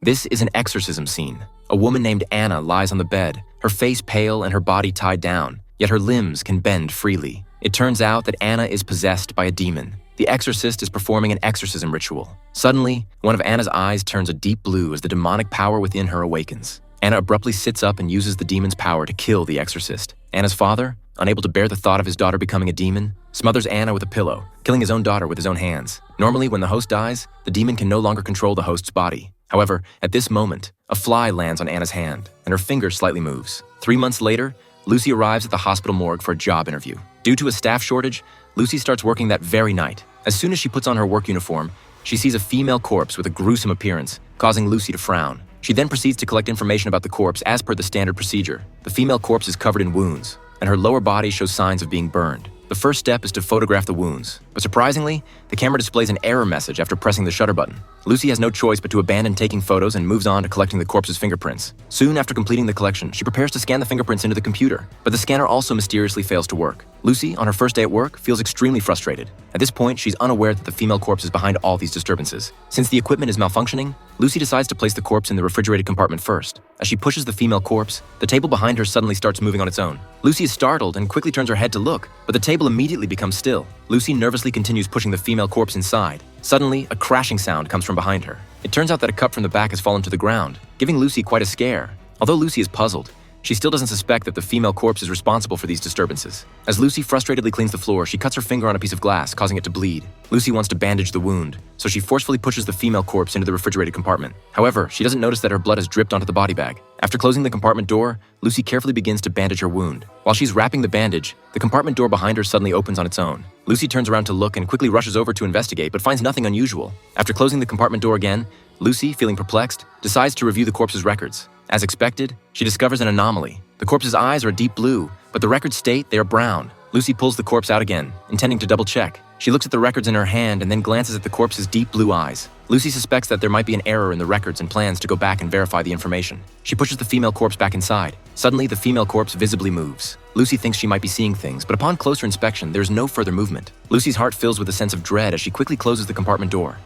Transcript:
This is an exorcism scene. A woman named Anna lies on the bed, her face pale and her body tied down, yet her limbs can bend freely. It turns out that Anna is possessed by a demon. The exorcist is performing an exorcism ritual. Suddenly, one of Anna's eyes turns a deep blue as the demonic power within her awakens. Anna abruptly sits up and uses the demon's power to kill the exorcist. Anna's father, unable to bear the thought of his daughter becoming a demon, smothers Anna with a pillow, killing his own daughter with his own hands. Normally, when the host dies, the demon can no longer control the host's body. However, at this moment, a fly lands on Anna's hand, and her finger slightly moves. 3 months later, Lucy arrives at the hospital morgue for a job interview. Due to a staff shortage, Lucy starts working that very night. As soon as she puts on her work uniform, she sees a female corpse with a gruesome appearance, causing Lucy to frown. She then proceeds to collect information about the corpse as per the standard procedure. The female corpse is covered in wounds, and her lower body shows signs of being burned. The first step is to photograph the wounds, but surprisingly, the camera displays an error message after pressing the shutter button. Lucy has no choice but to abandon taking photos and moves on to collecting the corpse's fingerprints. Soon after completing the collection, she prepares to scan the fingerprints into the computer, but the scanner also mysteriously fails to work. Lucy, on her first day at work, feels extremely frustrated. At this point, she's unaware that the female corpse is behind all these disturbances. Since the equipment is malfunctioning, Lucy decides to place the corpse in the refrigerated compartment first. As she pushes the female corpse, the table behind her suddenly starts moving on its own. Lucy is startled and quickly turns her head to look, but the table immediately becomes still. Lucy nervously continues pushing the female corpse inside. Suddenly, a crashing sound comes from behind her. It turns out that a cup from the back has fallen to the ground, giving Lucy quite a scare. Although Lucy is puzzled, she still doesn't suspect that the female corpse is responsible for these disturbances. As Lucy frustratedly cleans the floor, she cuts her finger on a piece of glass, causing it to bleed. Lucy wants to bandage the wound, so she forcefully pushes the female corpse into the refrigerated compartment. However, she doesn't notice that her blood has dripped onto the body bag. After closing the compartment door, Lucy carefully begins to bandage her wound. While she's wrapping the bandage, the compartment door behind her suddenly opens on its own. Lucy turns around to look and quickly rushes over to investigate, but finds nothing unusual. After closing the compartment door again, Lucy, feeling perplexed, decides to review the corpse's records. As expected, she discovers an anomaly. The corpse's eyes are a deep blue, but the records state they are brown. Lucy pulls the corpse out again, intending to double check. She looks at the records in her hand and then glances at the corpse's deep blue eyes. Lucy suspects that there might be an error in the records and plans to go back and verify the information. She pushes the female corpse back inside. Suddenly, the female corpse visibly moves. Lucy thinks she might be seeing things, but upon closer inspection, there is no further movement. Lucy's heart fills with a sense of dread as she quickly closes the compartment door.